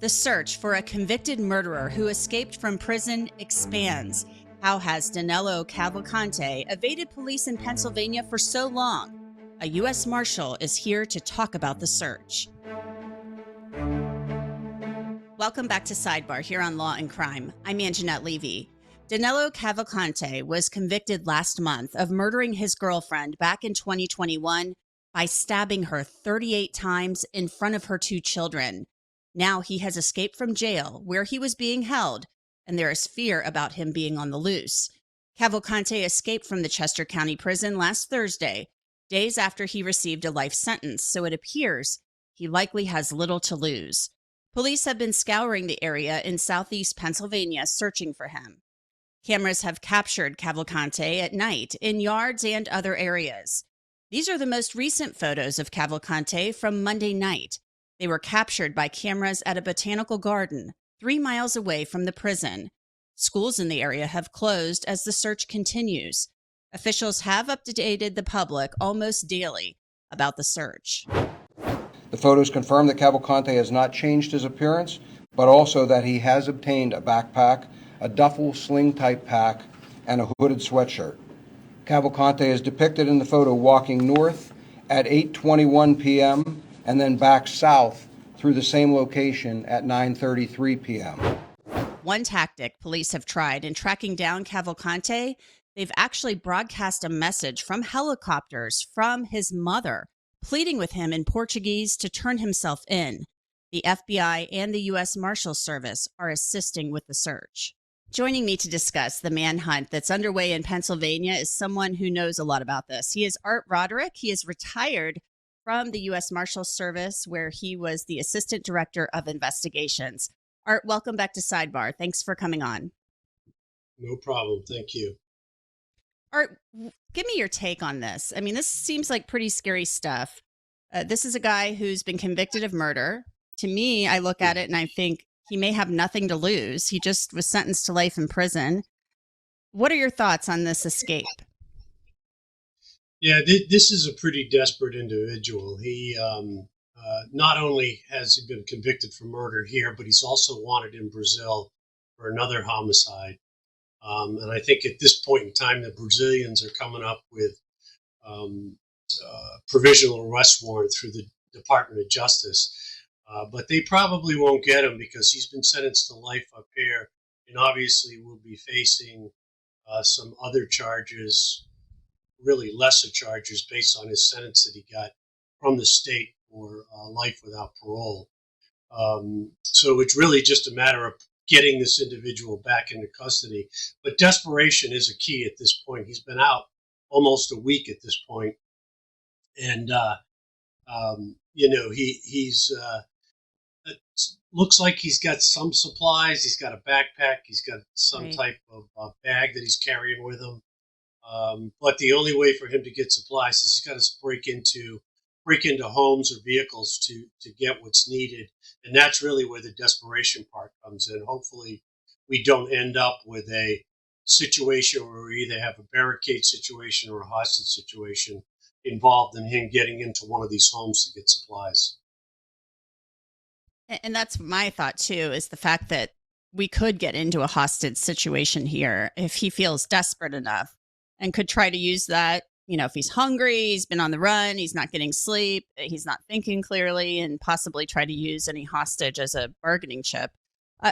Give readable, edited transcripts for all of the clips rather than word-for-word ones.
The search for a convicted murderer who escaped from prison expands. How has Danelo Cavalcante evaded police in Pennsylvania for so long? A US Marshal is here to talk about the search. Welcome back to Sidebar here on Law and Crime. I'm Anjanette Levy. Danelo Cavalcante was convicted last month of murdering his girlfriend back in 2021 by stabbing her 38 times in front of her two children. Now he has escaped from jail where he was being held, and there is fear about him being on the loose. Cavalcante escaped from the Chester County Prison last Thursday, days after he received a life sentence, so it appears he likely has little to lose. Police have been scouring the area in southeast Pennsylvania searching for him. Cameras have captured Cavalcante at night in yards and other areas. These are the most recent photos of Cavalcante from Monday night. They were captured by cameras at a botanical garden 3 miles away from the prison. Schools in the area have closed as the search continues. Officials have updated the public almost daily about the search. The photos confirm that Cavalcante has not changed his appearance, but also that he has obtained a backpack, a duffel sling-type pack, and a hooded sweatshirt. Cavalcante is depicted in the photo walking north at 8:21 p.m., and then back south through the same location at 9:33 p.m. One tactic police have tried in tracking down Cavalcante, they've actually broadcast a message from helicopters from his mother, pleading with him in Portuguese to turn himself in. The FBI and the US Marshal Service are assisting with the search. Joining me to discuss the manhunt that's underway in Pennsylvania is someone who knows a lot about this. He is Art Roderick. He is retired from the U.S. Marshal Service, where he was the Assistant Director of Investigations. Art, welcome back to Sidebar. Thanks for coming on. No problem. Thank you. Art, give me your take on this. I mean, this seems like pretty scary stuff. This is a guy who's been convicted of murder. To me, I look at it and I think he may have nothing to lose. He just was sentenced to life in prison. What are your thoughts on this escape? Yeah, this is a pretty desperate individual. He not only has he been convicted for murder here, but he's also wanted in Brazil for another homicide. And I think at this point in time, the Brazilians are coming up with provisional arrest warrant through the Department of Justice. But they probably won't get him because he's been sentenced to life up here and obviously will be facing some other charges, really lesser charges based on his sentence that he got from the state for life without parole. So it's really just a matter of getting this individual back into custody. But desperation is a key at this point. He's been out almost a week at this point. And, he's it looks like he's got some supplies. He's got a backpack. He's got some type of bag that he's carrying with him. But the only way for him to get supplies is he's got to break into homes or vehicles to get what's needed. And that's really where the desperation part comes in. Hopefully we don't end up with a situation where we either have a barricade situation or a hostage situation involved in him getting into one of these homes to get supplies. And that's my thought, too, is the fact that we could get into a hostage situation here if he feels desperate enough and could try to use that. You know, if he's hungry, he's been on the run, he's not getting sleep, he's not thinking clearly, and possibly try to use any hostage as a bargaining chip.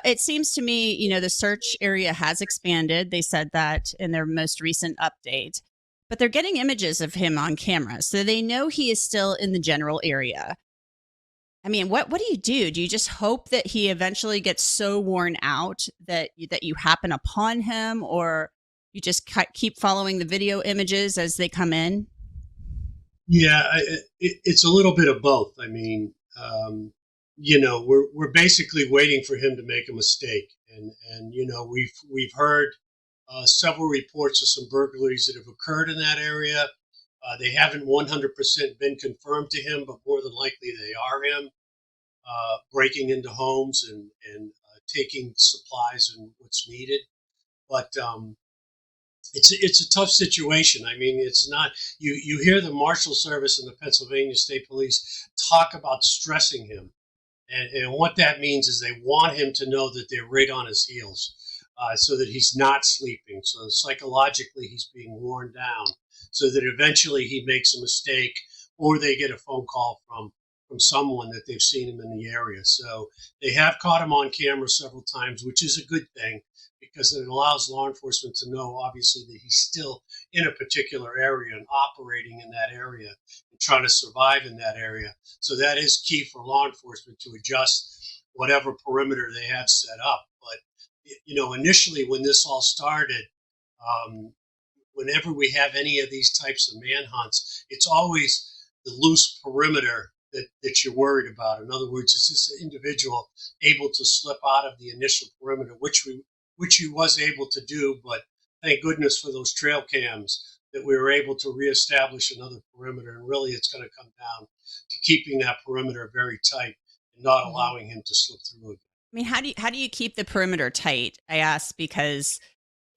It seems to me, the search area has expanded. They said that in their most recent update. But they're getting images of him on camera, so they know he is still in the general area. I mean, what do you do? Do you just hope that he eventually gets so worn out that you happen upon him, or you just keep following the video images as they come in? Yeah, it's a little bit of both. I mean, we're basically waiting for him to make a mistake, and we've heard several reports of some burglaries that have occurred in that area. They haven't 100% been confirmed to him, but more than likely they are him breaking into homes and taking supplies and what's needed. But it's a tough situation. I mean, it's not, you hear the Marshal Service and the Pennsylvania State Police talk about stressing him. And what that means is they want him to know that they're right on his heels, so that he's not sleeping. So psychologically, he's being worn down, so that eventually he makes a mistake, or they get a phone call from someone that they've seen him in the area. So they have caught him on camera several times, which is a good thing because it allows law enforcement to know, obviously, that he's still in a particular area and operating in that area and trying to survive in that area. So that is key for law enforcement to adjust whatever perimeter they have set up. But, initially when this all started, whenever we have any of these types of manhunts, it's always the loose perimeter that you're worried about. In other words, is this individual able to slip out of the initial perimeter, which he was able to do, but thank goodness for those trail cams that we were able to reestablish another perimeter. And really, it's going to come down to keeping that perimeter very tight and not allowing him to slip through it. I mean, how do you keep the perimeter tight? I ask because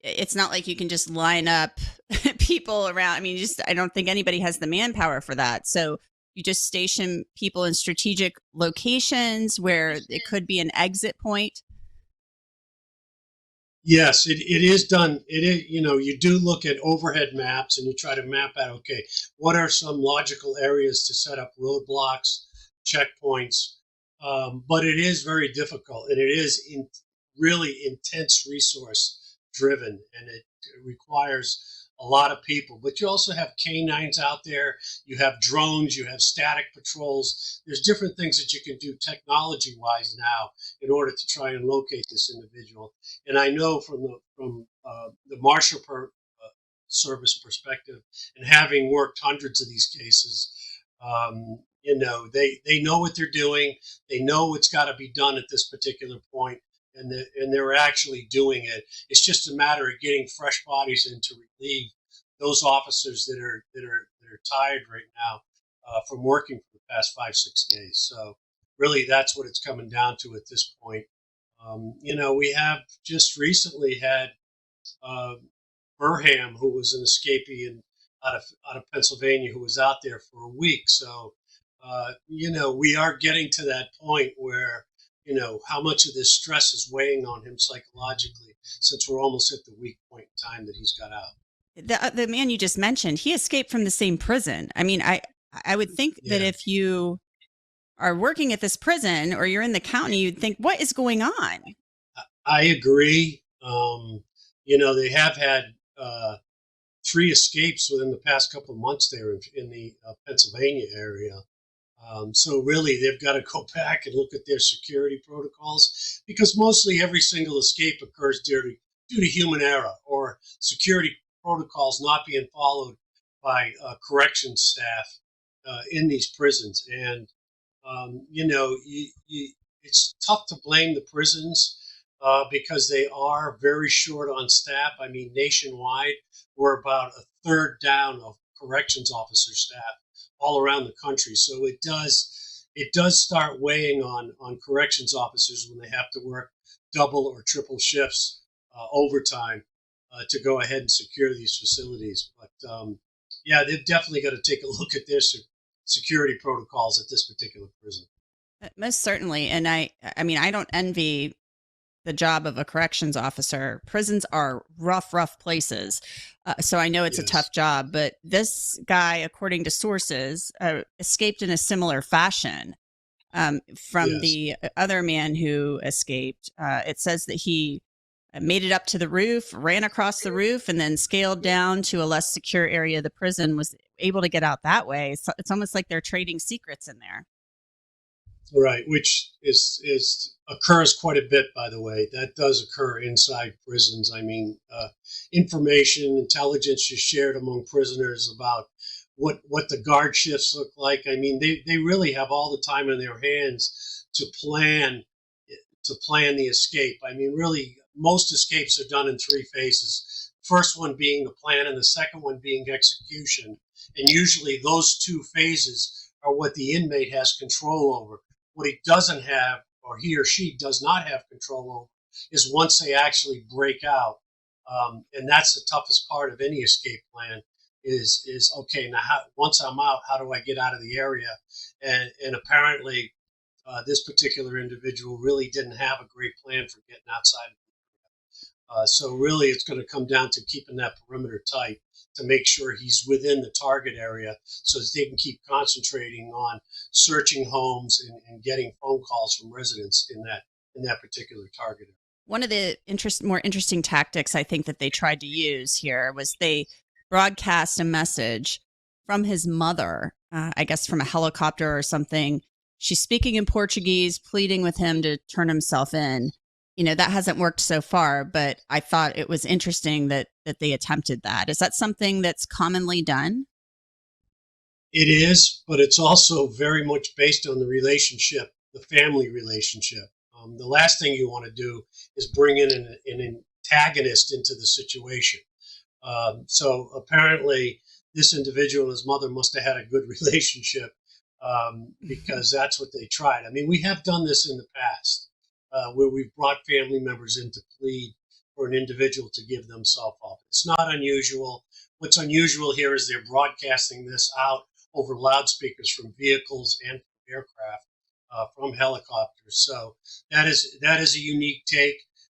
it's not like you can just line up people around. I mean, I don't think anybody has the manpower for that. So you just station people in strategic locations where it could be an exit point. Yes, it is done. It is, you do look at overhead maps and you try to map out, okay, what are some logical areas to set up roadblocks, checkpoints. But it is very difficult, and it is really intense resource driven, and it requires a lot of people. But you also have canines out there, you have drones, you have static patrols. There's different things that you can do technology wise now in order to try and locate this individual. And I know from the Marshall Service perspective, and having worked hundreds of these cases, they know what they're doing. They know what's got to be done at this particular point, and they're actually doing it. It's just a matter of getting fresh bodies in to relieve those officers that are tired right now from working for the past 5-6 days. So really, that's what it's coming down to at this point. We have just recently had Burham, who was an escapee out of Pennsylvania, who was out there for a week. So we are getting to that point where, how much of this stress is weighing on him psychologically, since we're almost at the weak point in time that he's got out. The man you just mentioned, he escaped from the same prison. I mean, I would think that if you are working at this prison or you're in the county, you'd think, what is going on? I agree. They have had 3 escapes within the past couple of months there in the Pennsylvania area. So really, they've got to go back and look at their security protocols, because mostly every single escape occurs due to human error or security protocols not being followed by corrections staff in these prisons. And, it's tough to blame the prisons because they are very short on staff. I mean, nationwide, we're about a third down of corrections officer staff all around the country. So it does start weighing on corrections officers when they have to work double or triple shifts overtime to go ahead and secure these facilities. But they've definitely got to take a look at their security protocols at this particular prison. Most certainly. And I mean, I don't envy the job of a corrections officer. Prisons are rough places. So I know it's a tough job, but this guy, according to sources, escaped in a similar fashion from the other man who escaped. It says that he made it up to the roof, ran across the roof, and then scaled down to a less secure area of the prison, was able to get out that way. So it's almost like they're trading secrets in there. Right, which occurs quite a bit, by the way. That does occur inside prisons. I mean, information, intelligence is shared among prisoners about what the guard shifts look like. I mean, they really have all the time in their hands to plan the escape. I mean, really, most escapes are done in 3 phases. First one being the plan, and the second one being execution. And usually, those 2 phases are what the inmate has control over. What he doesn't have, or he or she does not have control over, is once they actually break out. And that's the toughest part of any escape plan is okay, now once I'm out, how do I get out of the area? And apparently this particular individual really didn't have a great plan for getting outside. So really, it's going to come down to keeping that perimeter tight to make sure he's within the target area so that they can keep concentrating on searching homes and getting phone calls from residents in that particular target area. One of the more interesting tactics I think that they tried to use here was they broadcast a message from his mother, I guess from a helicopter or something. She's speaking in Portuguese, pleading with him to turn himself in. That hasn't worked so far, but I thought it was interesting that they attempted that. Is that something that's commonly done? It is, but it's also very much based on the relationship, the family relationship. The last thing you want to do is bring in an antagonist into the situation. So apparently this individual and his mother must have had a good relationship because that's what they tried. I mean, we have done this in the past where we've brought family members in to plead for an individual to give themselves up. It's not unusual. What's unusual here is they're broadcasting this out over loudspeakers from vehicles and from aircraft, from helicopters. So that is a unique take,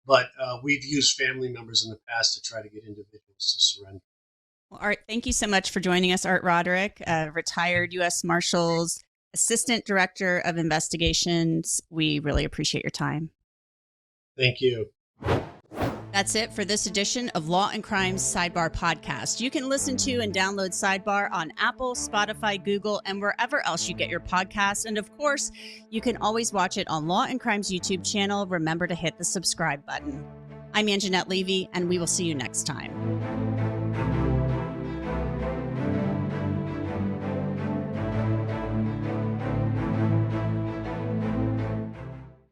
but we've used family members in the past to try to get individuals to surrender. Well, Art, thank you so much for joining us, Art Roderick, retired U.S. Marshals Assistant Director of Investigations. We really appreciate your time. Thank you. That's it for this edition of Law and Crime's Sidebar podcast. You can listen to and download Sidebar on Apple, Spotify, Google, and wherever else you get your podcasts. And of course, you can always watch it on Law and Crime's YouTube channel. Remember to hit the subscribe button. I'm Anjanette Levy, and we will see you next time.